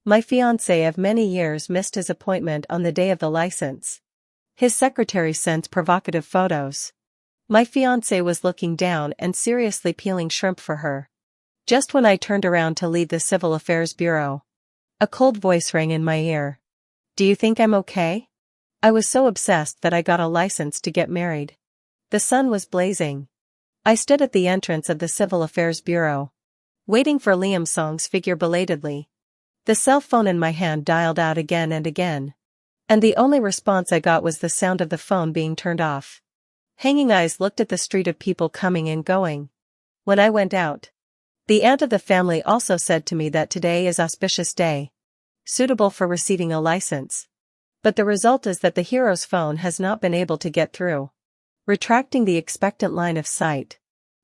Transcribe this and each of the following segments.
My fiancé of many years missed his appointment on the day of the license. His secretary sent provocative photos. My fiancé was looking down and seriously peeling shrimp for her. Just when I turned around to leave the Civil Affairs Bureau, a cold voice rang in my ear. Do you think I'm okay? I was so obsessed that I got a license to get married. The sun was blazing. I stood at the entrance of the Civil Affairs Bureau, waiting for Liam Song's figure belatedly. The cell phone in my hand dialed out again and again, and the only response I got was the sound of the phone being turned off. Hanging eyes looked at the street of people coming and going. When I went out, the aunt of the family also said to me that today is auspicious day, suitable for receiving a license. But the result is that the hero's phone has not been able to get through. Retracting the expectant line of sight,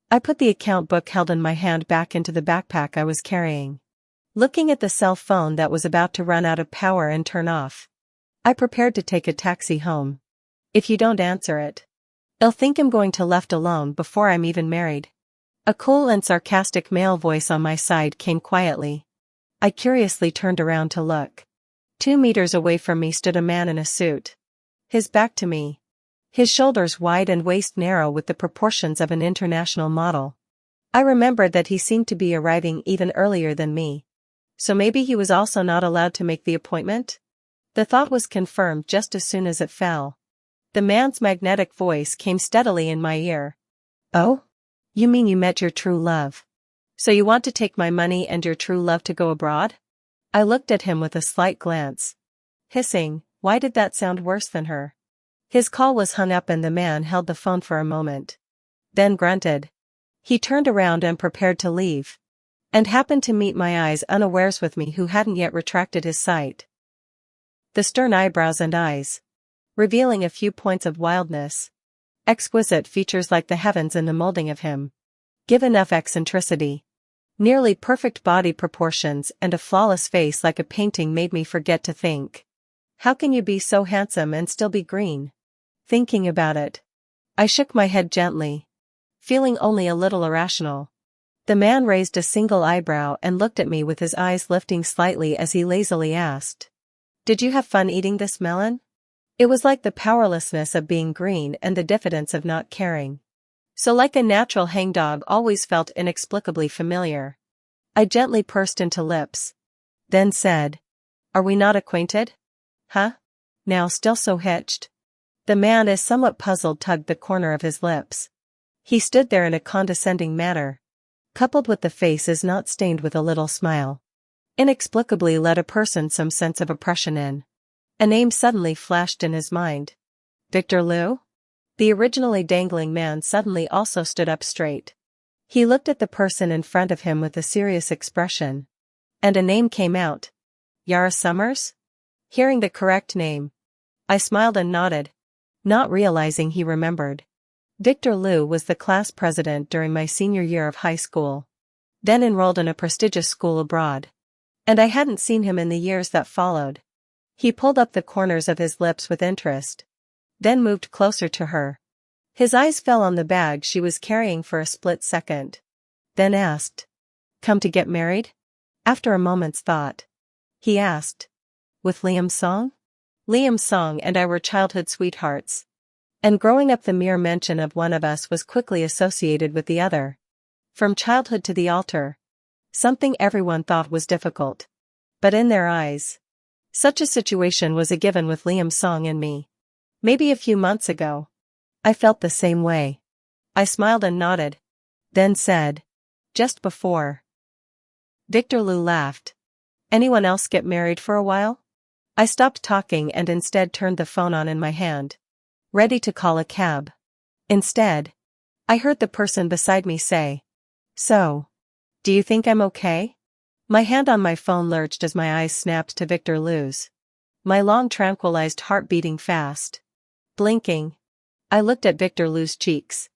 I put the account book held in my hand back into the backpack I was carrying. Looking at the cell phone that was about to run out of power and turn off, I prepared to take a taxi home. If you don't answer it, they'll think I'm going to left alone before I'm even married. A cool and sarcastic male voice on my side came quietly. I curiously turned around to look. 2 meters away from me stood a man in a suit. His back to me. His shoulders wide and waist narrow with the proportions of an international model. I remembered that he seemed to be arriving even earlier than me. So maybe he was also not allowed to make the appointment? The thought was confirmed just as soon as it fell. The man's magnetic voice came steadily in my ear. Oh? You mean you met your true love? So you want to take my money and your true love to go abroad? I looked at him with a slight glance. Hissing, why did that sound worse than her? His call was hung up and the man held the phone for a moment. Then grunted. He turned around and prepared to leave, and happened to meet my eyes unawares with me who hadn't yet retracted his sight. The stern eyebrows and eyes, revealing a few points of wildness. Exquisite features like the heavens in the molding of him. Give enough eccentricity. Nearly perfect body proportions and a flawless face like a painting made me forget to think. How can you be so handsome and still be green? Thinking about it, I shook my head gently, feeling only a little irrational. The man raised a single eyebrow and looked at me with his eyes lifting slightly as he lazily asked, "Did you have fun eating this melon?" It was like the powerlessness of being green and the diffidence of not caring. So like a natural hangdog always felt inexplicably familiar. I gently pursed into lips, then said, "Are we not acquainted?" "Huh?" Now still so hitched. The man, as somewhat puzzled, tugged the corner of his lips. He stood there in a condescending manner, coupled with the face as not stained with a little smile. Inexplicably let a person some sense of oppression in. A name suddenly flashed in his mind. Victor Liu? The originally dangling man suddenly also stood up straight. He looked at the person in front of him with a serious expression. And a name came out. Yara Summers? Hearing the correct name, I smiled and nodded, not realizing he remembered. Victor Liu was the class president during my senior year of high school, then enrolled in a prestigious school abroad. And I hadn't seen him in the years that followed. He pulled up the corners of his lips with interest, then moved closer to her. His eyes fell on the bag she was carrying for a split second, then asked, "Come to get married?" After a moment's thought, he asked, "With Liam Song?" Liam Song and I were childhood sweethearts, and growing up the mere mention of one of us was quickly associated with the other. From childhood to the altar, something everyone thought was difficult. But in their eyes, such a situation was a given with Liam Song and me. Maybe a few months ago, I felt the same way. I smiled and nodded, then said, "Just before." Victor Liu laughed. "Anyone else get married for a while?" I stopped talking and instead turned the phone on in my hand, ready to call a cab. Instead, I heard the person beside me say, "So, do you think I'm okay?" My hand on my phone lurched as my eyes snapped to Victor Liu's. My long tranquilized heart beating fast. Blinking, I looked at Victor Liu's cheeks.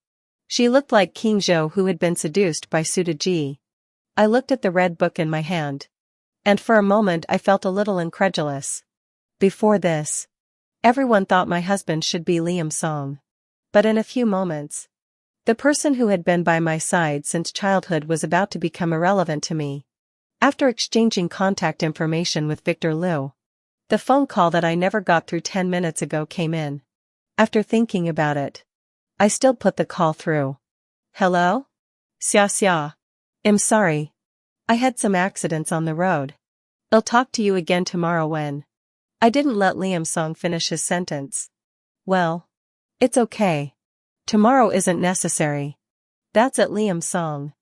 She looked like King Zhou who had been seduced by Suda Ji. I looked at the red book in my hand, and for a moment I felt a little incredulous. Before this, everyone thought my husband should be Liam Song. But in a few moments, the person who had been by my side since childhood was about to become irrelevant to me. After exchanging contact information with Victor Liu, the phone call that I never got through 10 minutes ago came in. After thinking about it, I still put the call through. Hello? Xia Xia. I'm sorry. I had some accidents on the road. I'll talk to you again tomorrow when. I didn't let Liam Song finish his sentence. Well, it's okay. Tomorrow isn't necessary. That's at Liam Song.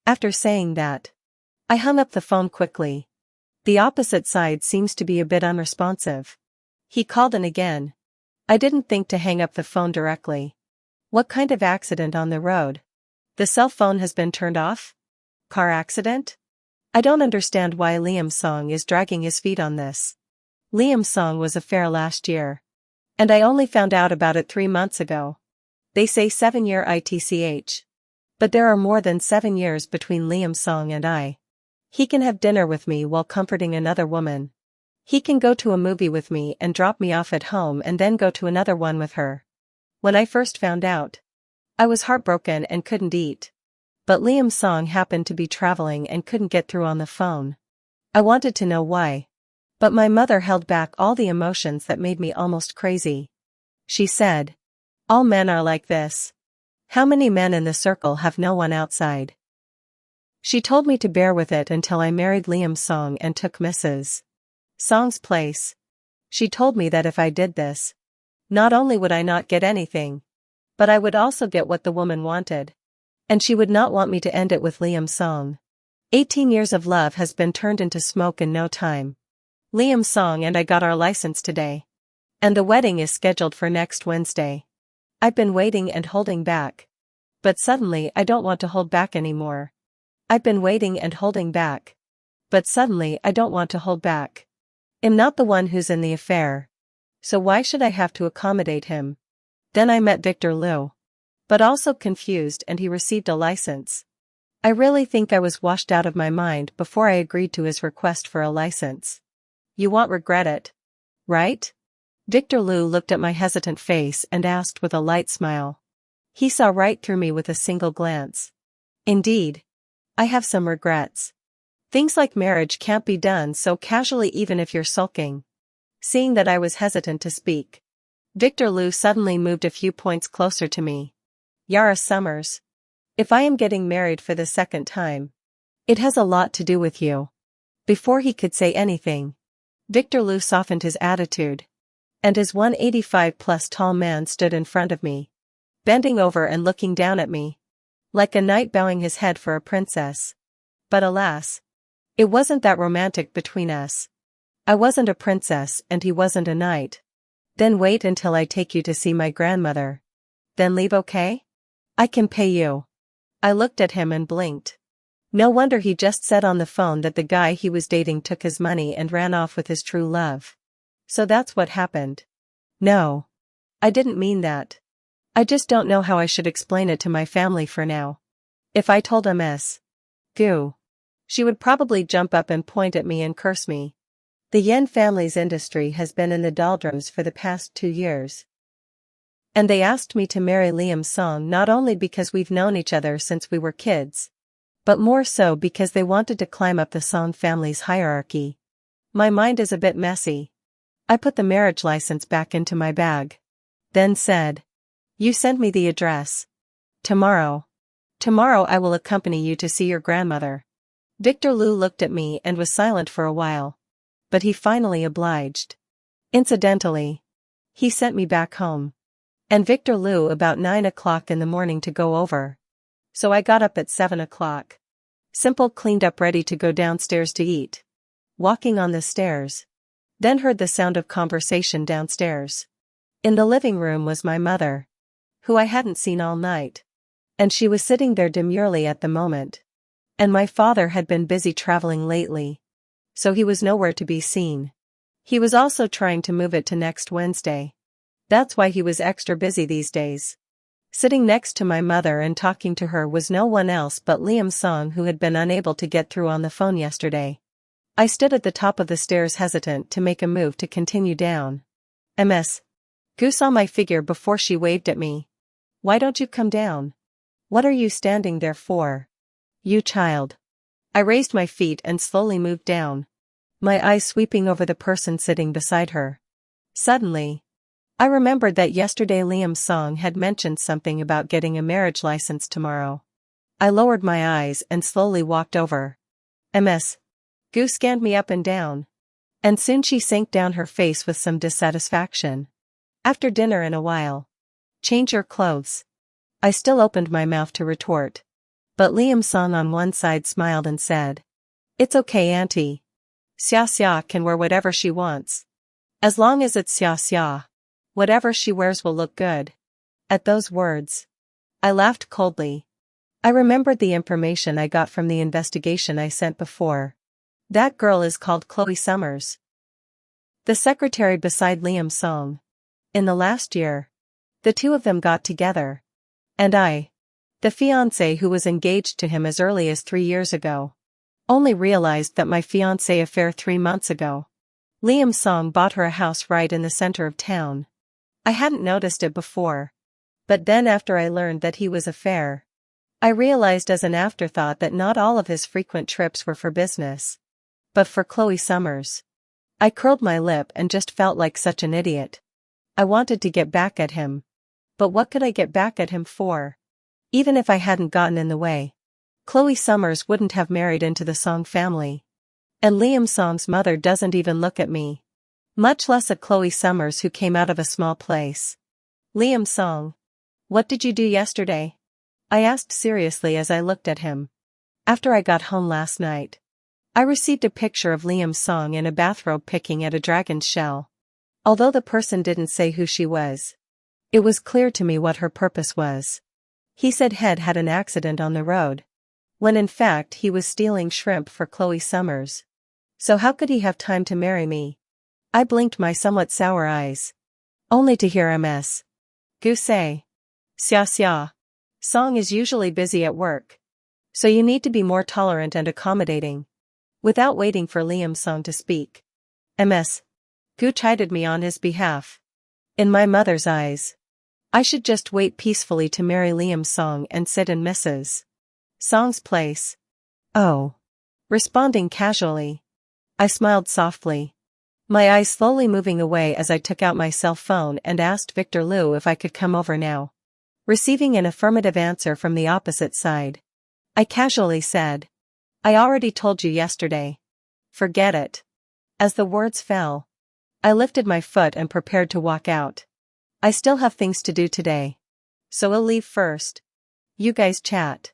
After saying that, I hung up the phone quickly. The opposite side seems to be a bit unresponsive. He called in again. I didn't think to hang up the phone directly. What kind of accident on the road? The cell phone has been turned off? Car accident? I don't understand why Liam Song is dragging his feet on this. Liam Song was affair last year. And I only found out about it 3 months ago. They say 7-year ITCH. But there are more than 7 years between Liam Song and I. He can have dinner with me while comforting another woman. He can go to a movie with me and drop me off at home and then go to another one with her. When I first found out, I was heartbroken and couldn't eat. But Liam Song happened to be traveling and couldn't get through on the phone. I wanted to know why. But my mother held back all the emotions that made me almost crazy. She said, "All men are like this. How many men in the circle have no one outside?" She told me to bear with it until I married Liam Song and took Mrs. Song's place. She told me that if I did this, not only would I not get anything, but I would also get what the woman wanted. And she would not want me to end it with Liam Song. 18 years of love has been turned into smoke in no time. Liam Song and I got our license today. And the wedding is scheduled for next Wednesday. I've been waiting and holding back. But suddenly I don't want to hold back anymore. I've been waiting and holding back. But suddenly I don't want to hold back. I'm not the one who's in the affair. So why should I have to accommodate him? Then I met Victor Liu. But also confused, and he received a license. I really think I was washed out of my mind before I agreed to his request for a license. You won't regret it. Right? Victor Liu looked at my hesitant face and asked with a light smile. He saw right through me with a single glance. Indeed. I have some regrets. Things like marriage can't be done so casually even if you're sulking. Seeing that I was hesitant to speak, Victor Liu suddenly moved a few points closer to me. Yara Summers. If I am getting married for the second time, it has a lot to do with you. Before he could say anything, Victor Liu softened his attitude. And his 185-plus tall man stood in front of me, bending over and looking down at me, like a knight bowing his head for a princess. But alas, it wasn't that romantic between us. I wasn't a princess and he wasn't a knight. Then wait until I take you to see my grandmother. Then leave, okay? I can pay you. I looked at him and blinked. No wonder he just said on the phone that the guy he was dating took his money and ran off with his true love. So that's what happened. No. I didn't mean that. I just don't know how I should explain it to my family for now. If I told Ms. Gu, she would probably jump up and point at me and curse me. The Yen family's industry has been in the doldrums for the past 2 years. And they asked me to marry Liam Song not only because we've known each other since we were kids, but more so because they wanted to climb up the Song family's hierarchy. My mind is a bit messy. I put the marriage license back into my bag. Then said, "You send me the address. Tomorrow. Tomorrow I will accompany you to see your grandmother." Victor Liu looked at me and was silent for a while. But he finally obliged. Incidentally, he sent me back home. And Victor Liu about 9 o'clock in the morning to go over. So I got up at 7 o'clock. Simple, cleaned up, ready to go downstairs to eat. Walking on the stairs. Then heard the sound of conversation downstairs. In the living room was my mother, who I hadn't seen all night. And she was sitting there demurely at the moment. And my father had been busy traveling lately, so he was nowhere to be seen. He was also trying to move it to next Wednesday. That's why he was extra busy these days. Sitting next to my mother and talking to her was no one else but Liam Song, who had been unable to get through on the phone yesterday. I stood at the top of the stairs, hesitant to make a move to continue down. Ms. Gu saw my figure before she waved at me. "Why don't you come down? What are you standing there for? You child." I raised my feet and slowly moved down, my eyes sweeping over the person sitting beside her. Suddenly, I remembered that yesterday Liam Song had mentioned something about getting a marriage license tomorrow. I lowered my eyes and slowly walked over. Ms. Gu scanned me up and down. And soon she sank down her face with some dissatisfaction. After dinner in a while. Change your clothes. I still opened my mouth to retort. But Liam Song on one side smiled and said, "It's okay, auntie. Xia Xia can wear whatever she wants. As long as it's Xia Xia. Whatever she wears will look good." At those words, I laughed coldly. I remembered the information I got from the investigation I sent before. That girl is called Chloe Summers, the secretary beside Liam Song. In the last year, the two of them got together. And I, the fiancé who was engaged to him as early as 3 years ago, only realized that my fiancé affair 3 months ago. Liam Song bought her a house right in the center of town. I hadn't noticed it before. But then after I learned that he was a fair, I realized as an afterthought that not all of his frequent trips were for business, but for Chloe Summers. I curled my lip and just felt like such an idiot. I wanted to get back at him. But what could I get back at him for? Even if I hadn't gotten in the way, Chloe Summers wouldn't have married into the Song family. And Liam Song's mother doesn't even look at me. Much less a Chloe Summers who came out of a small place. Liam Song, what did you do yesterday? I asked seriously as I looked at him. After I got home last night, I received a picture of Liam Song in a bathrobe picking at a dragon's shell. Although the person didn't say who she was, it was clear to me what her purpose was. He said Head had an accident on the road, when in fact he was stealing shrimp for Chloe Summers. So how could he have time to marry me? I blinked my somewhat sour eyes, only to hear Ms. Gu say, "Xia Xia. Song is usually busy at work, so you need to be more tolerant and accommodating." Without waiting for Liam Song to speak, Ms. Gu chided me on his behalf. In my mother's eyes, I should just wait peacefully to marry Liam Song and sit in Mrs. Song's place. Oh. Responding casually, I smiled softly, my eyes slowly moving away as I took out my cell phone and asked Victor Liu if I could come over now. Receiving an affirmative answer from the opposite side, I casually said, "I already told you yesterday. Forget it." As the words fell, I lifted my foot and prepared to walk out. I still have things to do today, so I'll leave first. You guys chat.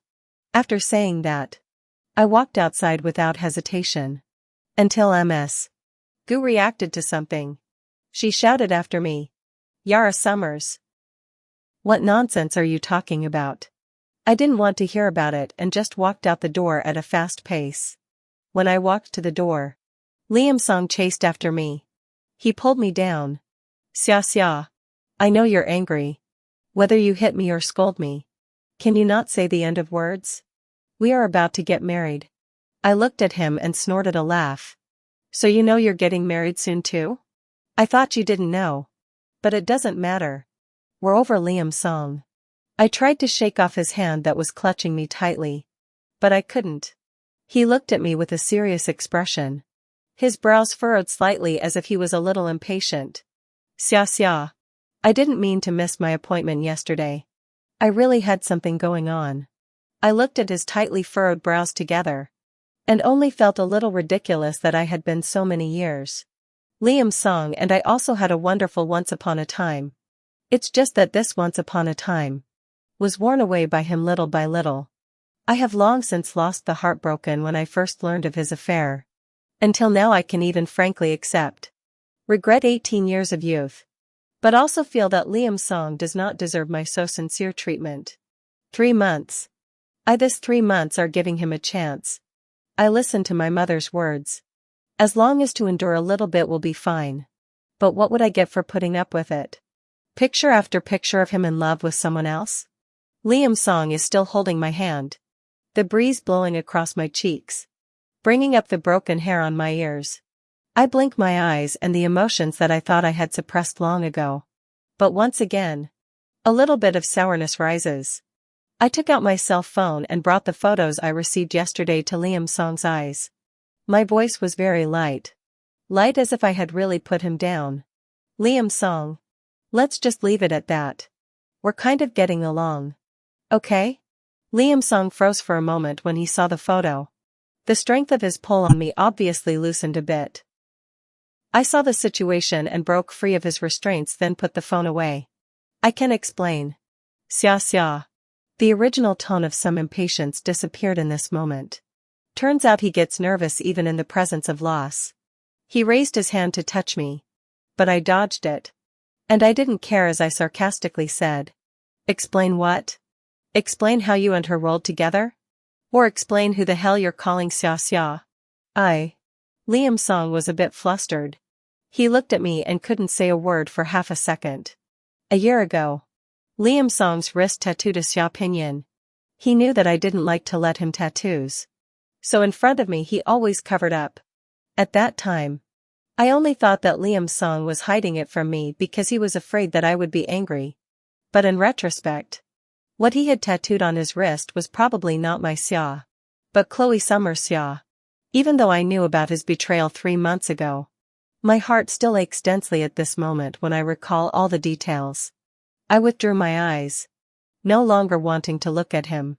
After saying that, I walked outside without hesitation. Until Ms. Gu reacted to something. She shouted after me, "Yara Summers. What nonsense are you talking about?" I didn't want to hear about it and just walked out the door at a fast pace. When I walked to the door, Liam Song chased after me. He pulled me down. "Xia Xia. I know you're angry. Whether you hit me or scold me, can you not say the end of words? We are about to get married." I looked at him and snorted a laugh. "So you know you're getting married soon too? I thought you didn't know. But it doesn't matter. We're over Liam Song." I tried to shake off his hand that was clutching me tightly, but I couldn't. He looked at me with a serious expression. His brows furrowed slightly as if he was a little impatient. "Xia Xia. I didn't mean to miss my appointment yesterday. I really had something going on." I looked at his tightly furrowed brows together, and only felt a little ridiculous that I had been so many years. Liam Song and I also had a wonderful once upon a time. It's just that this once upon a time was worn away by him little by little. I have long since lost the heartbroken when I first learned of his affair. Until now I can even frankly accept. Regret 18 years of youth. But also feel that Liam Song does not deserve my so sincere treatment. 3 months. This 3 months are giving him a chance. I listened to my mother's words. As long as to endure a little bit will be fine. But what would I get for putting up with it? Picture after picture of him in love with someone else. Liam Song is still holding my hand. The breeze blowing across my cheeks, bringing up the broken hair on my ears. I blink my eyes and the emotions that I thought I had suppressed long ago. But once again, a little bit of sourness rises. I took out my cell phone and brought the photos I received yesterday to Liam Song's eyes. My voice was very light. Light as if I had really put him down. Liam Song. Let's just leave it at that. We're kind of getting along. Okay? Liam Song froze for a moment when he saw the photo. The strength of his pull on me obviously loosened a bit. I saw the situation and broke free of his restraints, then put the phone away. I can explain. Xia xia. The original tone of some impatience disappeared in this moment. Turns out he gets nervous even in the presence of loss. He raised his hand to touch me. But I dodged it. And I didn't care as I sarcastically said. Explain what? Explain how you and her rolled together? Or explain who the hell you're calling Xia xia? Liam Song was a bit flustered. He looked at me and couldn't say a word for half a second. A year ago. Liam Song's wrist tattooed a Xia pinyin. He knew that I didn't like to let him tattoos. So in front of me he always covered up. At that time, I only thought that Liam Song was hiding it from me because he was afraid that I would be angry. But in retrospect, what he had tattooed on his wrist was probably not my Xia, but Chloe Summer's Xia. Even though I knew about his betrayal 3 months ago, my heart still aches densely at this moment when I recall all the details. I withdrew my eyes, no longer wanting to look at him.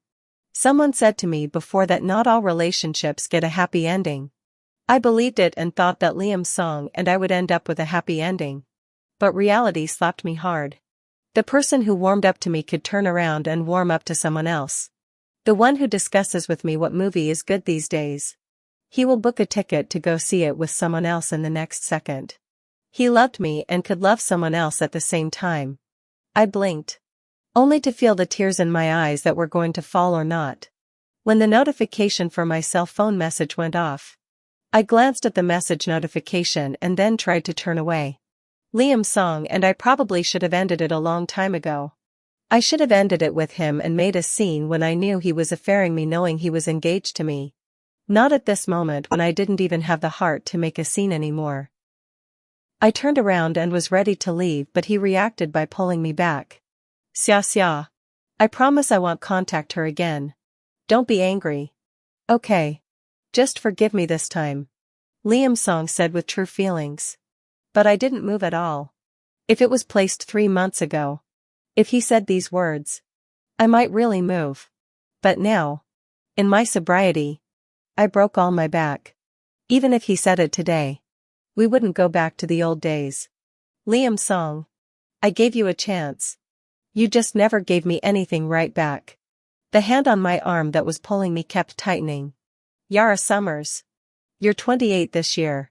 Someone said to me before that not all relationships get a happy ending. I believed it and thought that Liam Song and I would end up with a happy ending. But reality slapped me hard. The person who warmed up to me could turn around and warm up to someone else. The one who discusses with me what movie is good these days. He will book a ticket to go see it with someone else in the next second. He loved me and could love someone else at the same time. I blinked, only to feel the tears in my eyes that were going to fall or not. When the notification for my cell phone message went off, I glanced at the message notification and then tried to turn away. Liam Song and I probably should have ended it a long time ago. I should have ended it with him and made a scene when I knew he was affairing me, knowing he was engaged to me. Not at this moment when I didn't even have the heart to make a scene anymore. I turned around and was ready to leave, but he reacted by pulling me back. Xia xia. I promise I won't contact her again. Don't be angry. Okay. Just forgive me this time. Liam Song said with true feelings. But I didn't move at all. If it was placed 3 months ago, if he said these words, I might really move. But now, in my sobriety, I broke all my back. Even if he said it today, we wouldn't go back to the old days. Liam Song. I gave you a chance. You just never gave me anything right back. The hand on my arm that was pulling me kept tightening. Yara Summers. You're 28 this year.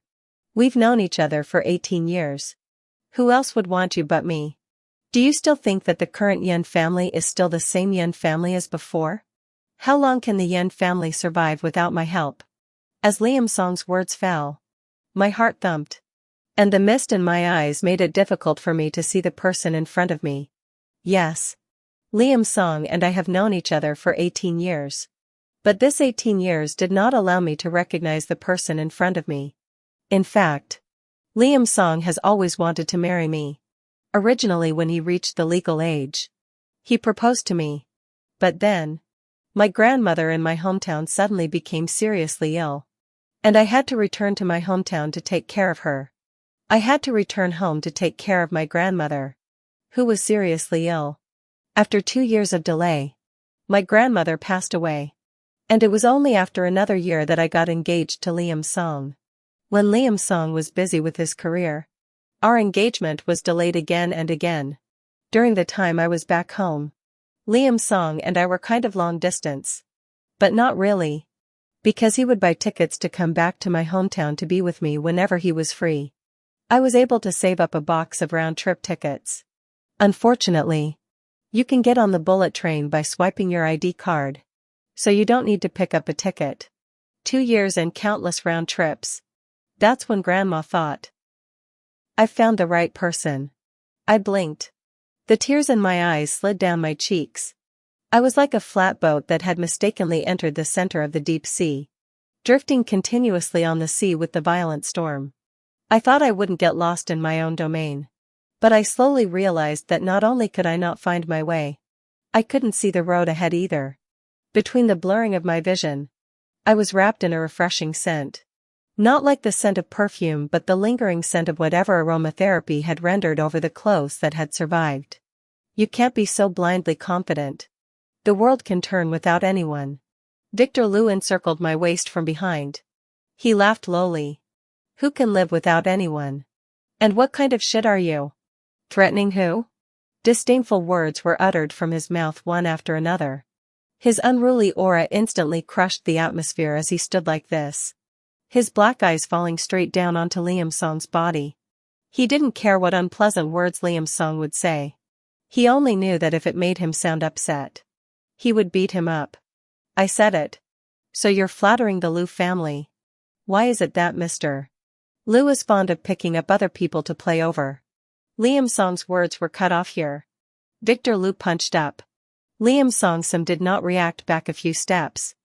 We've known each other for 18 years. Who else would want you but me? Do you still think that the current Yen family is still the same Yen family as before? How long can the Yen family survive without my help? As Liam Song's words fell, my heart thumped, and the mist in my eyes made it difficult for me to see the person in front of me. Yes. Liam Song and I have known each other for 18 years. But this 18 years did not allow me to recognize the person in front of me. In fact, Liam Song has always wanted to marry me. Originally, when he reached the legal age, he proposed to me. But then, my grandmother in my hometown suddenly became seriously ill. And I had to return to my hometown to take care of her. I had to return home to take care of my grandmother, who was seriously ill. After 2 years of delay, my grandmother passed away. And it was only after another year that I got engaged to Liam Song. When Liam Song was busy with his career, our engagement was delayed again and again. During the time I was back home, Liam Song and I were kind of long distance. But not really. Because he would buy tickets to come back to my hometown to be with me whenever he was free. I was able to save up a box of round-trip tickets. Unfortunately, you can get on the bullet train by swiping your ID card. So you don't need to pick up a ticket. 2 years and countless round trips. That's when Grandma thought, I found the right person. I blinked. The tears in my eyes slid down my cheeks. I was like a flatboat that had mistakenly entered the center of the deep sea, drifting continuously on the sea with the violent storm. I thought I wouldn't get lost in my own domain. But I slowly realized that not only could I not find my way, I couldn't see the road ahead either. Between the blurring of my vision, I was wrapped in a refreshing scent. Not like the scent of perfume but the lingering scent of whatever aromatherapy had rendered over the clothes that had survived. You can't be so blindly confident. The world can turn without anyone. Victor Liu encircled my waist from behind. He laughed lowly. Who can live without anyone? And what kind of shit are you? Threatening who? Disdainful words were uttered from his mouth one after another. His unruly aura instantly crushed the atmosphere as he stood like this, his black eyes falling straight down onto Liam Song's body. He didn't care what unpleasant words Liam Song would say. He only knew that if it made him sound upset, he would beat him up. I said it. So you're flattering the Liu family. Why is it that Mr. Liu is fond of picking up other people to play over? Liam Song's words were cut off here. Victor Liu punched up. Liam Song did not react back a few steps.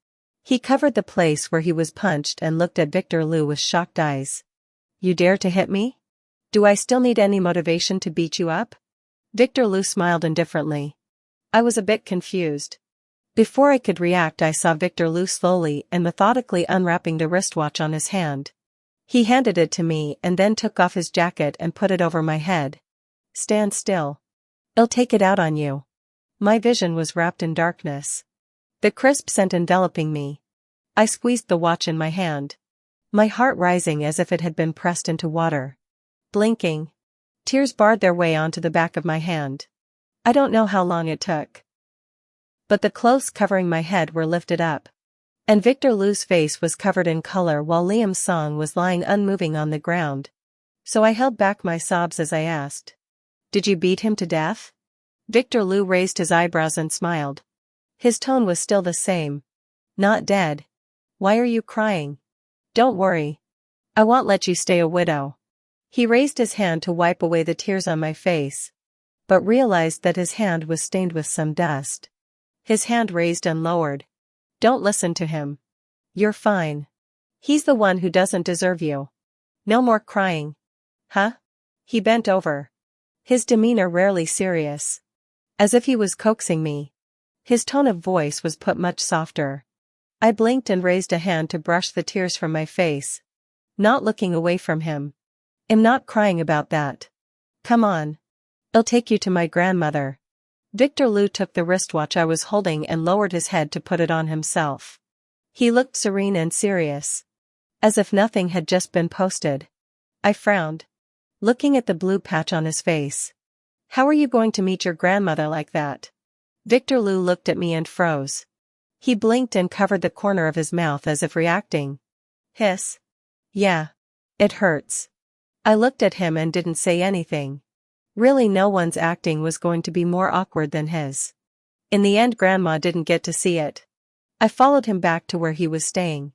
He covered the place where he was punched and looked at Victor Liu with shocked eyes. You dare to hit me? Do I still need any motivation to beat you up? Victor Liu smiled indifferently. I was a bit confused. Before I could react, I saw Victor Liu slowly and methodically unwrapping the wristwatch on his hand. He handed it to me and then took off his jacket and put it over my head. Stand still. I'll take it out on you. My vision was wrapped in darkness, the crisp scent enveloping me. I squeezed the watch in my hand, my heart rising as if it had been pressed into water. Blinking, tears barred their way onto the back of my hand. I don't know how long it took, but the clothes covering my head were lifted up, and Victor Liu's face was covered in color while Liam Song was lying unmoving on the ground. So I held back my sobs as I asked, "Did you beat him to death?" Victor Liu raised his eyebrows and smiled. His tone was still the same. Not dead. Why are you crying? Don't worry. I won't let you stay a widow. He raised his hand to wipe away the tears on my face, but realized that his hand was stained with some dust. His hand raised and lowered. Don't listen to him. You're fine. He's the one who doesn't deserve you. No more crying. Huh? He bent over, his demeanor rarely serious, as if he was coaxing me. His tone of voice was put much softer. I blinked and raised a hand to brush the tears from my face, not looking away from him. I'm not crying about that. Come on. I'll take you to my grandmother. Victor Liu took the wristwatch I was holding and lowered his head to put it on himself. He looked serene and serious, as if nothing had just been posted. I frowned, looking at the blue patch on his face. How are you going to meet your grandmother like that? Victor Liu looked at me and froze. He blinked and covered the corner of his mouth as if reacting. Hiss. Yeah. It hurts. I looked at him and didn't say anything. Really, no one's acting was going to be more awkward than his. In the end, Grandma didn't get to see it. I followed him back to where he was staying.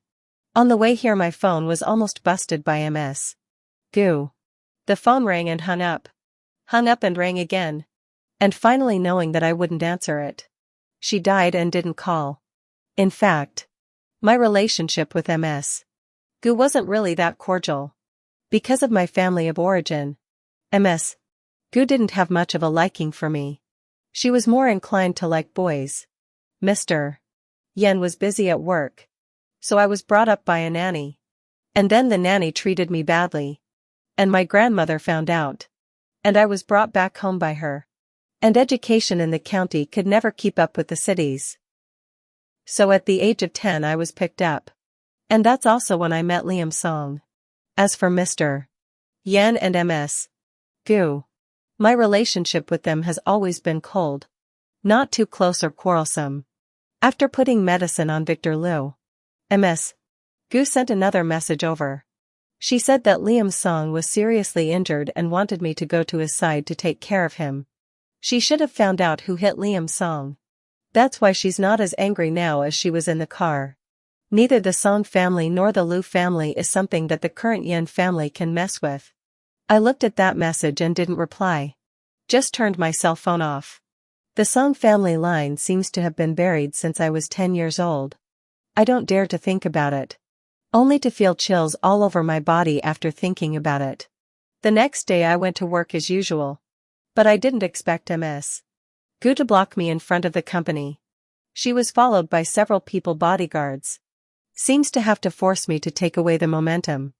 On the way here my phone was almost busted by Ms. Gu. The phone rang and hung up. Hung up and rang again. And finally, knowing that I wouldn't answer it, she died and didn't call. In fact, my relationship with Ms. Gu wasn't really that cordial. Because of my family of origin, Ms. Gu didn't have much of a liking for me. She was more inclined to like boys. Mr. Yen was busy at work, so I was brought up by a nanny. And then the nanny treated me badly, and my grandmother found out, and I was brought back home by her. And education in the county could never keep up with the cities. So at the age of 10 I was picked up. And that's also when I met Liam Song. As for Mr. Yen and Ms. Gu, my relationship with them has always been cold. Not too close or quarrelsome. After putting medicine on Victor Liu, Ms. Gu sent another message over. She said that Liam Song was seriously injured and wanted me to go to his side to take care of him. She should have found out who hit Liam Song. That's why she's not as angry now as she was in the car. Neither the Song family nor the Liu family is something that the current Yen family can mess with. I looked at that message and didn't reply. Just turned my cell phone off. The Song family line seems to have been buried since I was 10 years old. I don't dare to think about it. Only to feel chills all over my body after thinking about it. The next day I went to work as usual. But I didn't expect Ms. Gu to block me in front of the company. She was followed by several people bodyguards. Seems to have to force me to take away the momentum.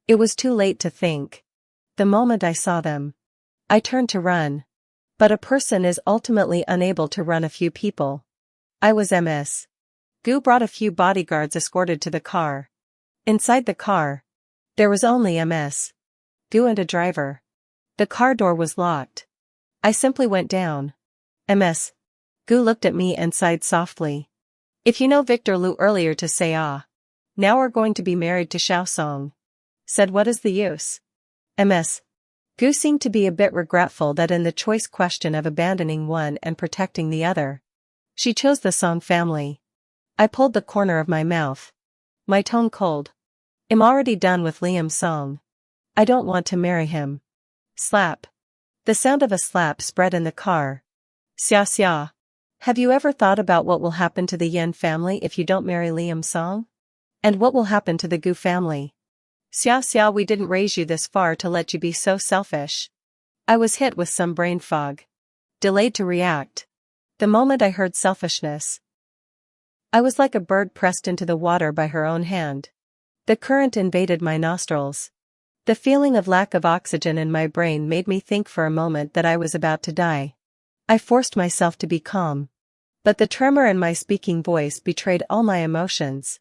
It was too late to think. The moment I saw them, I turned to run. But a person is ultimately unable to run a few people. I was MS. Gu brought a few bodyguards escorted to the car. Inside the car, there was only MS. Gu and a driver. The car door was locked. I simply went down. MS. Gu looked at me and sighed softly. If you know Victor Liu earlier to say ah. Now we're going to be married to Xiaosong. Said what is the use? MS. Gu seemed to be a bit regretful that in the choice question of abandoning one and protecting the other, she chose the Song family. I pulled the corner of my mouth. My tone cold. I'm already done with Liam Song. I don't want to marry him. Slap. The sound of a slap spread in the car. Xia xia. Have you ever thought about what will happen to the Yen family if you don't marry Liam Song? And what will happen to the Gu family? Xia xia, we didn't raise you this far to let you be so selfish. I was hit with some brain fog. Delayed to react. The moment I heard selfishness, I was like a bird pressed into the water by her own hand. The current invaded my nostrils. The feeling of lack of oxygen in my brain made me think for a moment that I was about to die. I forced myself to be calm. But the tremor in my speaking voice betrayed all my emotions.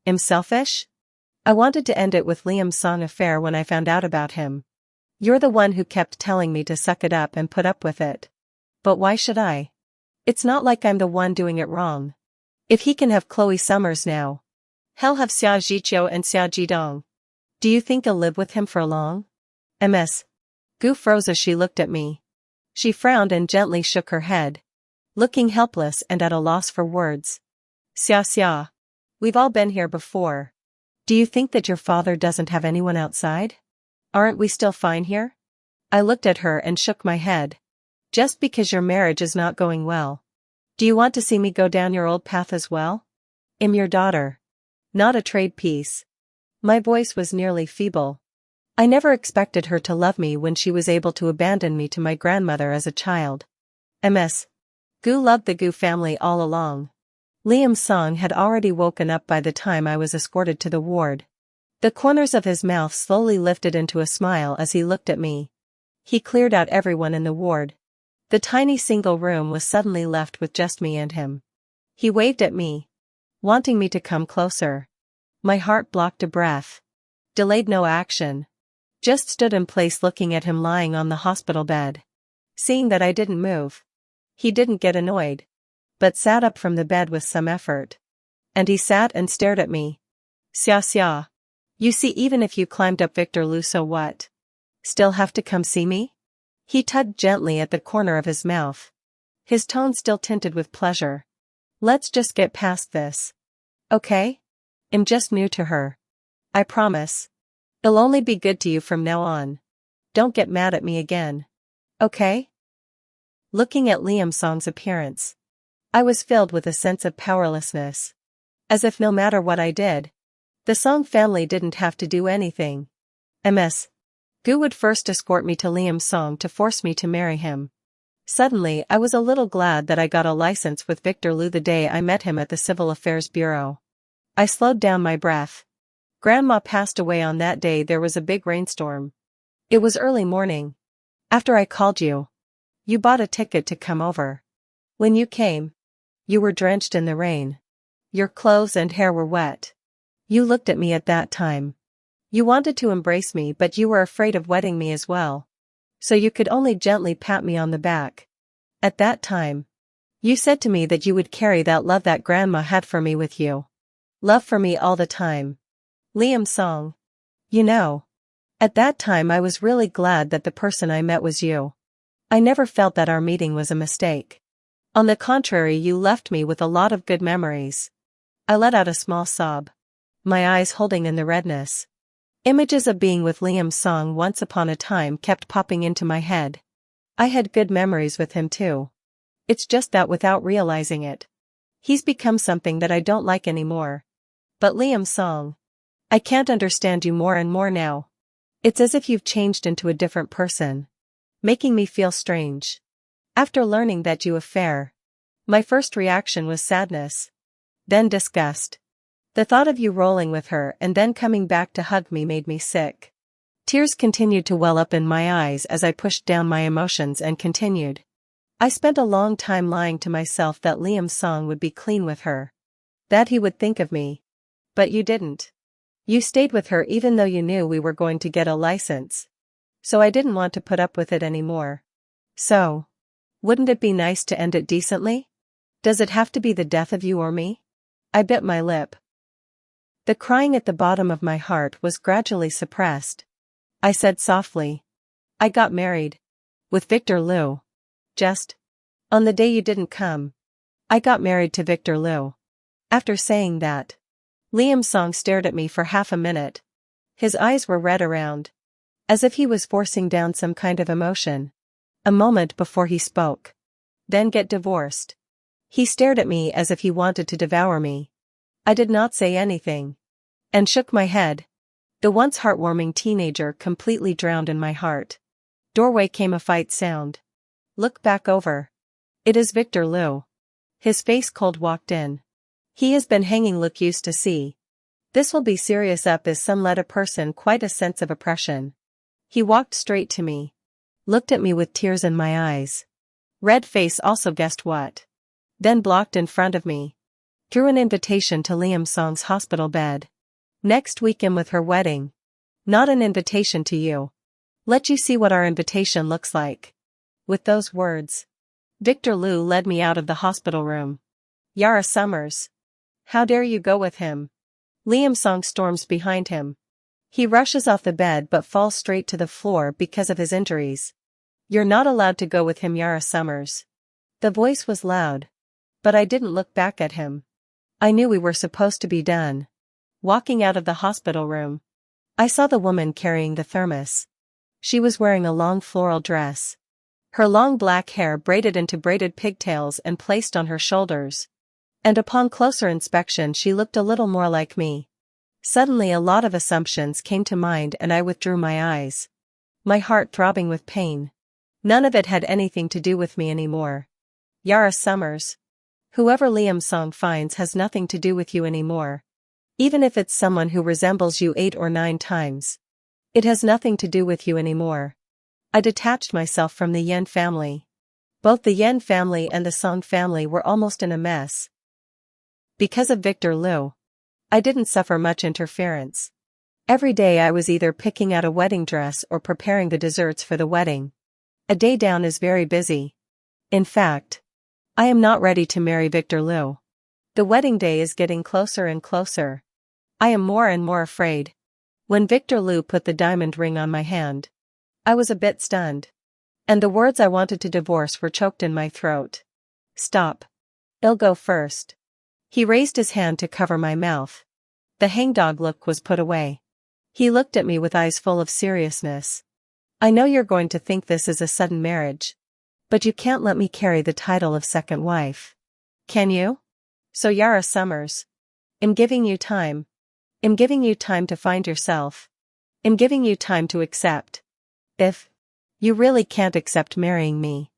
Am selfish? I wanted to end it with Liam Song affair when I found out about him. You're the one who kept telling me to suck it up and put up with it. But why should I? It's not like I'm the one doing it wrong. If he can have Chloe Summers now, he'll have Xia Zhiqiu and Xia Jidong. Do you think I'll live with him for long? MS. Gu froze as she looked at me. She frowned and gently shook her head, looking helpless and at a loss for words. Xia xia. We've all been here before. Do you think that your father doesn't have anyone outside? Aren't we still fine here? I looked at her and shook my head. Just because your marriage is not going well. Do you want to see me go down your old path as well? I'm your daughter. Not a trade piece. My voice was nearly feeble. I never expected her to love me when she was able to abandon me to my grandmother as a child. MS. Gu loved the Gu family all along. Liam Song had already woken up by the time I was escorted to the ward. The corners of his mouth slowly lifted into a smile as he looked at me. He cleared out everyone in the ward. The tiny single room was suddenly left with just me and him. He waved at me, wanting me to come closer. My heart blocked a breath. Delayed no action. Just stood in place looking at him lying on the hospital bed. Seeing that I didn't move, he didn't get annoyed, but sat up from the bed with some effort. And he sat and stared at me. Xia xia. You see, even if you climbed up Victor Liu, so what? Still have to come see me? He tugged gently at the corner of his mouth. His tone still tinted with pleasure. Let's just get past this. Okay? I'm just new to her. I promise. It'll only be good to you from now on. Don't get mad at me again. Okay? Looking at Liam Song's appearance, I was filled with a sense of powerlessness. As if no matter what I did, the Song family didn't have to do anything. MS. Gu would first escort me to Liam Song to force me to marry him. Suddenly I was a little glad that I got a license with Victor Liu the day I met him at the Civil Affairs Bureau. I slowed down my breath. Grandma passed away on that day. There was a big rainstorm. It was early morning. After I called you, you bought a ticket to come over. When you came, you were drenched in the rain. Your clothes and hair were wet. You looked at me at that time. You wanted to embrace me, but you were afraid of wetting me as well. So you could only gently pat me on the back. At that time, you said to me that you would carry that love that Grandma had for me with you. Love for me all the time. Liam Song. You know, at that time I was really glad that the person I met was you. I never felt that our meeting was a mistake. On the contrary, you left me with a lot of good memories. I let out a small sob, my eyes holding in the redness. Images of being with Liam Song once upon a time kept popping into my head. I had good memories with him too. It's just that without realizing it, he's become something that I don't like anymore. But Liam Song, I can't understand you more and more now. It's as if you've changed into a different person, making me feel strange. After learning that you affair, my first reaction was sadness. Then disgust. The thought of you rolling with her and then coming back to hug me made me sick. Tears continued to well up in my eyes as I pushed down my emotions and continued. I spent a long time lying to myself that Liam Song would be clean with her. That he would think of me. But you didn't. You stayed with her even though you knew we were going to get a license. So I didn't want to put up with it anymore. So, wouldn't it be nice to end it decently? Does it have to be the death of you or me? I bit my lip. The crying at the bottom of my heart was gradually suppressed. I said softly. I got married. With Victor Liu. Just. On the day you didn't come. I got married to Victor Liu. After saying that, Liam Song stared at me for half a minute. His eyes were red around. As if he was forcing down some kind of emotion. A moment before he spoke. Then get divorced. He stared at me as if he wanted to devour me. I did not say anything. And shook my head. The once heartwarming teenager completely drowned in my heart. Doorway came a fight sound. Look back over. It is Victor Liu. His face cold walked in. He has been hanging look used to see. This will be serious up as some led a person quite a sense of oppression. He walked straight to me. Looked at me with tears in my eyes. Red face also guessed what. Then blocked in front of me. Threw an invitation to Liam Song's hospital bed. Next weekend with her wedding. Not an invitation to you. Let you see what our invitation looks like. With those words, Victor Liu led me out of the hospital room. Yara Summers. How dare you go with him? Liam Song storms behind him. He rushes off the bed but falls straight to the floor because of his injuries. You're not allowed to go with him, Yara Summers. The voice was loud. But I didn't look back at him. I knew we were supposed to be done. Walking out of the hospital room, I saw the woman carrying the thermos. She was wearing a long floral dress. Her long black hair braided into braided pigtails and placed on her shoulders. And upon closer inspection she looked a little more like me. Suddenly a lot of assumptions came to mind and I withdrew my eyes. My heart throbbing with pain. None of it had anything to do with me anymore. Yara Summers. Whoever Liam Song finds has nothing to do with you anymore. Even if it's someone who resembles you 8 or 9 times. It has nothing to do with you anymore. I detached myself from the Yen family. Both the Yen family and the Song family were almost in a mess. Because of Victor Liu, I didn't suffer much interference. Every day I was either picking out a wedding dress or preparing the desserts for the wedding. A day down is very busy. In fact, I am not ready to marry Victor Liu. The wedding day is getting closer and closer. I am more and more afraid. When Victor Liu put the diamond ring on my hand, I was a bit stunned. And the words I wanted to divorce were choked in my throat. Stop. I'll go first. He raised his hand to cover my mouth. The hangdog look was put away. He looked at me with eyes full of seriousness. I know you're going to think this is a sudden marriage. But you can't let me carry the title of second wife. Can you? So Yara Summers. I'm giving you time. I'm giving you time to find yourself. I'm giving you time to accept. If you really can't accept marrying me,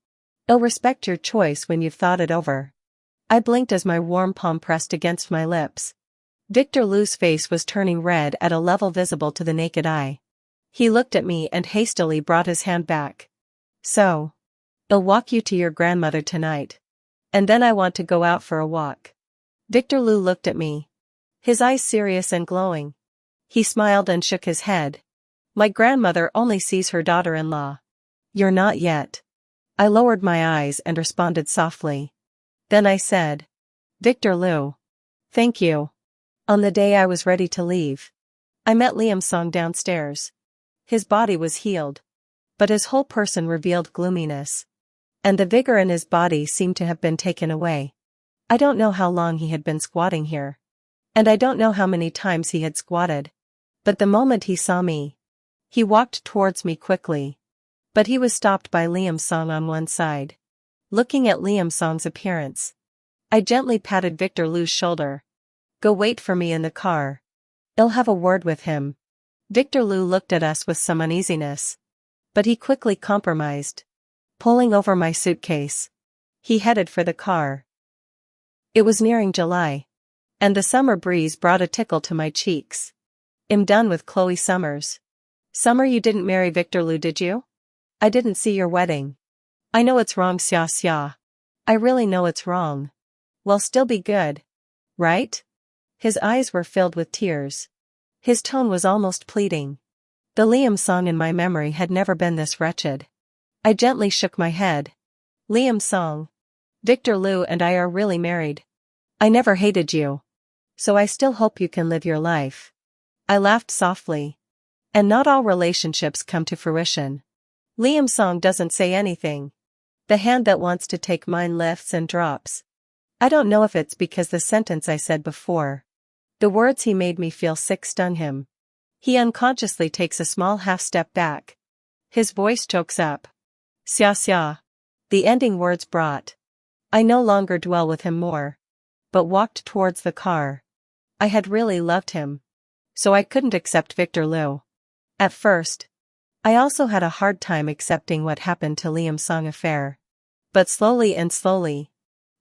I'll respect your choice when you've thought it over. I blinked as my warm palm pressed against my lips. Victor Liu's face was turning red at a level visible to the naked eye. He looked at me and hastily brought his hand back. So, I'll walk you to your grandmother tonight. And then I want to go out for a walk. Victor Liu looked at me. His eyes serious and glowing. He smiled and shook his head. My grandmother only sees her daughter-in-law. You're not yet. I lowered my eyes and responded softly. Then I said, Victor Liu. Thank you. On the day I was ready to leave, I met Liam Song downstairs. His body was healed, but his whole person revealed gloominess. And the vigor in his body seemed to have been taken away. I don't know how long he had been squatting here. And I don't know how many times he had squatted. But the moment he saw me, he walked towards me quickly. But he was stopped by Liam Song on one side. Looking at Liam Song's appearance, I gently patted Victor Liu's shoulder. Go wait for me in the car. I'll have a word with him. Victor Liu looked at us with some uneasiness. But he quickly compromised. pulling over my suitcase. He headed for the car. It was nearing July, and the summer breeze brought a tickle to my cheeks. I'm done with Chloe Summers. Summer, you didn't marry Victor Liu, did you? I didn't see your wedding. I know it's wrong, Xia Xia. I really know it's wrong. Well, still be good. Right? His eyes were filled with tears. His tone was almost pleading. The Liam Song in my memory had never been this wretched. I gently shook my head. Liam Song. Victor Liu and I are really married. I never hated you. So I still hope you can live your life. I laughed softly. And not all relationships come to fruition. Liam Song doesn't say anything. The hand that wants to take mine lifts and drops. I don't know if it's because the sentence I said before. The words he made me feel sick stung him. He unconsciously takes a small half-step back. His voice chokes up. Xia Xia. The ending words brought. I no longer dwell with him more. But walked towards the car. I had really loved him. So I couldn't accept Victor Liu. At first. I also had a hard time accepting what happened to Liam Song affair. But slowly and slowly.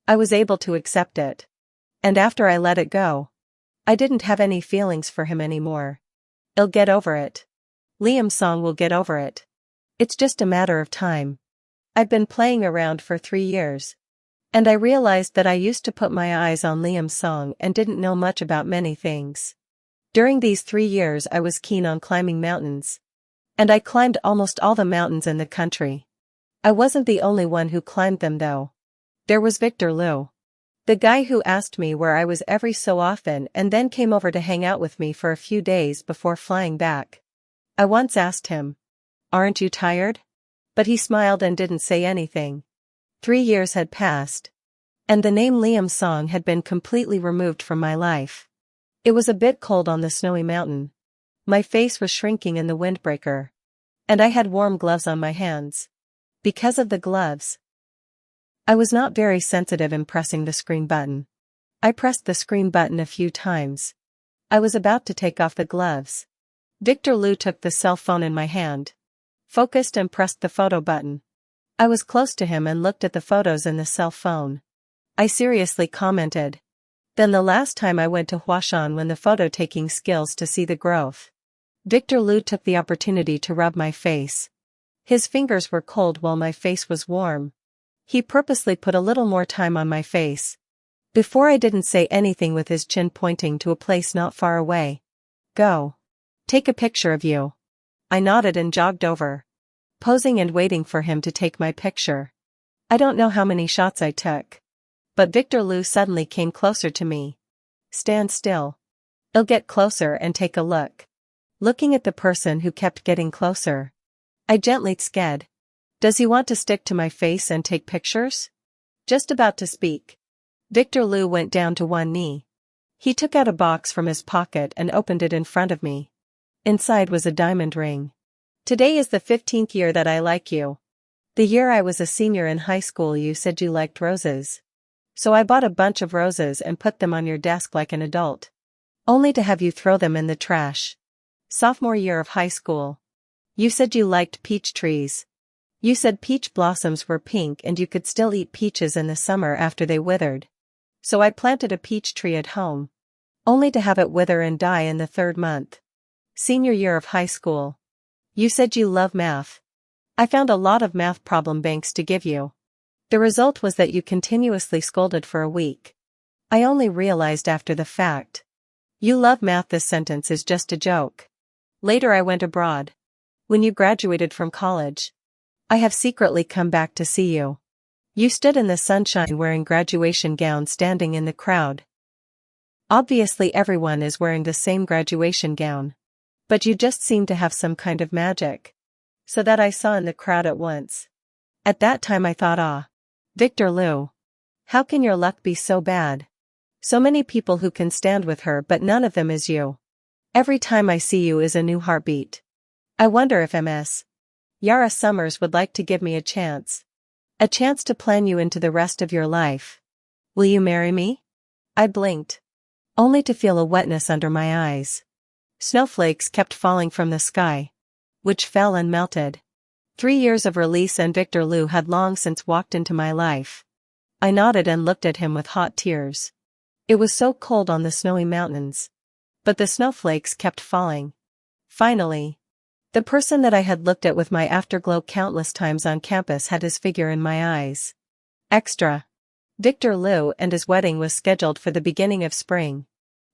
I was able to accept it. And after I let it go. I didn't have any feelings for him anymore. I'll get over it. Liam Song will get over it. It's just a matter of time. I've been playing around for 3 years. And I realized that I used to put my eyes on Liam Song and didn't know much about many things. During these 3 years I was keen on climbing mountains. And I climbed almost all the mountains in the country. I wasn't the only one who climbed them though. There was Victor Liu. The guy who asked me where I was every so often and then came over to hang out with me for a few days before flying back. I once asked him, "Aren't you tired?" But he smiled and didn't say anything. 3 years had passed. And the name Liam Song had been completely removed from my life. It was a bit cold on the snowy mountain. My face was shrinking in the windbreaker. And I had warm gloves on my hands. Because of the gloves, I was not very sensitive in pressing the screen button. I pressed the screen button a few times. I was about to take off the gloves. Victor Liu took the cell phone in my hand, focused and pressed the photo button. I was close to him and looked at the photos in the cell phone. I seriously commented. Then the last time I went to Huashan when the photo-taking skills to see the growth. Victor Liu took the opportunity to rub my face. His fingers were cold while my face was warm. He purposely put a little more time on my face. Before I didn't say anything with his chin pointing to a place not far away. Go. Take a picture of you. I nodded and jogged over. Posing and waiting for him to take my picture. I don't know how many shots I took. But Victor Liu suddenly came closer to me. Stand still. I'll get closer and take a look. Looking at the person who kept getting closer. I gently sked. Does he want to stick to my face and take pictures? Just about to speak. Victor Liu went down to one knee. He took out a box from his pocket and opened it in front of me. Inside was a diamond ring. Today is the 15th year that I like you. The year I was a senior in high school you said you liked roses. So I bought a bunch of roses and put them on your desk like an adult. Only to have you throw them in the trash. Sophomore year of high school. You said you liked peach trees. You said peach blossoms were pink and you could still eat peaches in the summer after they withered. So I planted a peach tree at home. Only to have it wither and die in the 3rd month. Senior year of high school. You said you love math. I found a lot of math problem banks to give you. The result was that you continuously scolded for a week. I only realized after the fact. You love math. This sentence is just a joke. Later I went abroad. When you graduated from college. I have secretly come back to see you. You stood in the sunshine wearing graduation gown standing in the crowd. Obviously everyone is wearing the same graduation gown. But you just seem to have some kind of magic. So that I saw in the crowd at once. At that time I thought, Victor Liu. How can your luck be so bad? So many people who can stand with her but none of them is you. Every time I see you is a new heartbeat. I wonder if Ms. Yara Summers would like to give me a chance. A chance to plan you into the rest of your life. Will you marry me? I blinked. Only to feel a wetness under my eyes. Snowflakes kept falling from the sky. Which fell and melted. 3 years of release and Victor Liu had long since walked into my life. I nodded and looked at him with hot tears. It was so cold on the snowy mountains. But the snowflakes kept falling. Finally, the person that I had looked at with my afterglow countless times on campus had his figure in my eyes. Extra. Victor Liu and his wedding was scheduled for the beginning of spring.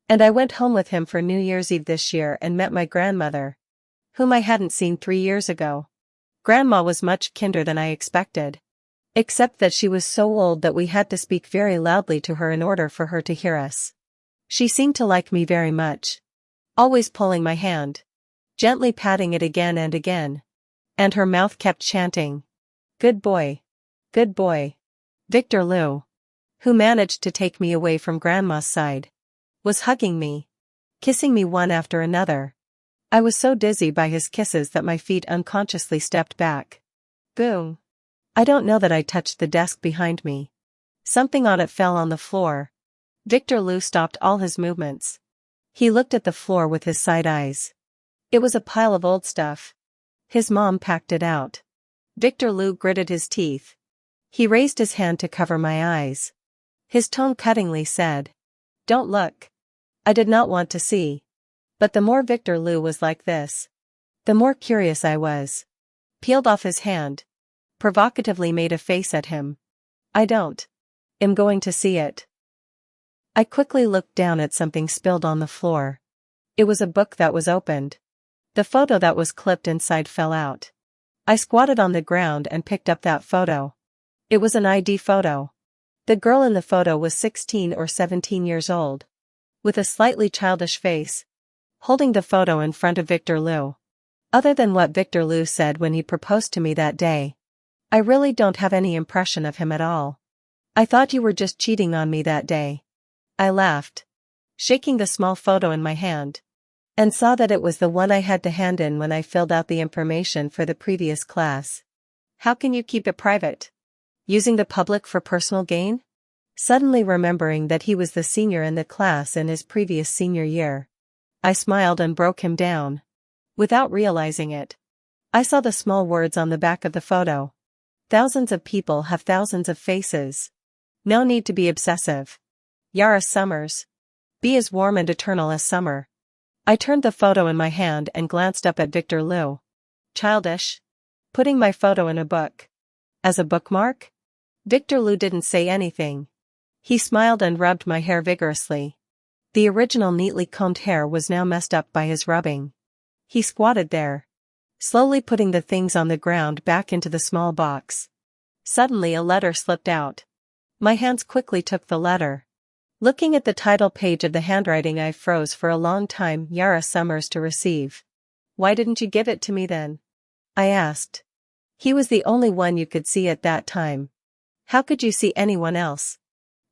And I went home with him for New Year's Eve this year and met my grandmother, whom I hadn't seen 3 years ago. Grandma was much kinder than I expected. Except that she was so old that we had to speak very loudly to her in order for her to hear us. She seemed to like me very much. Always pulling my hand. Gently patting it again and again. And her mouth kept chanting. Good boy. Good boy. Victor Liu, who managed to take me away from Grandma's side, was hugging me. Kissing me one after another. I was so dizzy by his kisses that my feet unconsciously stepped back. Boom. I don't know that I touched the desk behind me. Something on it fell on the floor. Victor Liu stopped all his movements. He looked at the floor with his side eyes. It was a pile of old stuff. His mom packed it out. Victor Liu gritted his teeth. He raised his hand to cover my eyes. His tone cuttingly said, "Don't look." I did not want to see. But the more Victor Liu was like this, the more curious I was. Peeled off his hand. Provocatively made a face at him. I am going to see it. I quickly looked down at something spilled on the floor. It was a book that was opened. The photo that was clipped inside fell out. I squatted on the ground and picked up that photo. It was an ID photo. The girl in the photo was 16 or 17 years old. With a slightly childish face. Holding the photo in front of Victor Liu. Other than what Victor Liu said when he proposed to me that day, I really don't have any impression of him at all. I thought you were just cheating on me that day. I laughed, shaking the small photo in my hand, and saw that it was the one I had to hand in when I filled out the information for the previous class. How can you keep it private? Using the public for personal gain? Suddenly remembering that he was the senior in the class in his previous senior year, I smiled and broke him down. Without realizing it, I saw the small words on the back of the photo. Thousands of people have thousands of faces. No need to be obsessive. Yara Summers. Be as warm and eternal as summer. I turned the photo in my hand and glanced up at Victor Liu. Childish. Putting my photo in a book. As a bookmark? Victor Liu didn't say anything. He smiled and rubbed my hair vigorously. The original neatly combed hair was now messed up by his rubbing. He squatted there, slowly putting the things on the ground back into the small box. Suddenly a letter slipped out. My hands quickly took the letter. Looking at the title page of the handwriting, I froze for a long time. Yara Summers to receive. Why didn't you give it to me then? I asked. He was the only one you could see at that time. How could you see anyone else?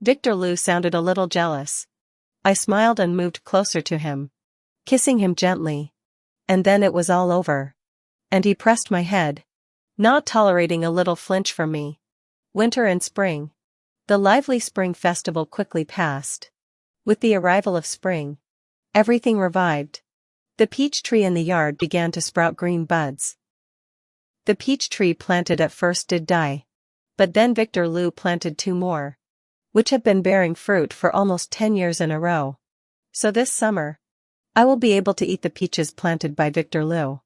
Victor Liu sounded a little jealous. I smiled and moved closer to him, kissing him gently. And then it was all over. And he pressed my head, not tolerating a little flinch from me. Winter and spring. The lively spring festival quickly passed. With the arrival of spring, everything revived. The peach tree in the yard began to sprout green buds. The peach tree planted at first did die. But then Victor Liu planted 2 more, which have been bearing fruit for almost 10 years in a row. So this summer, I will be able to eat the peaches planted by Victor Liu.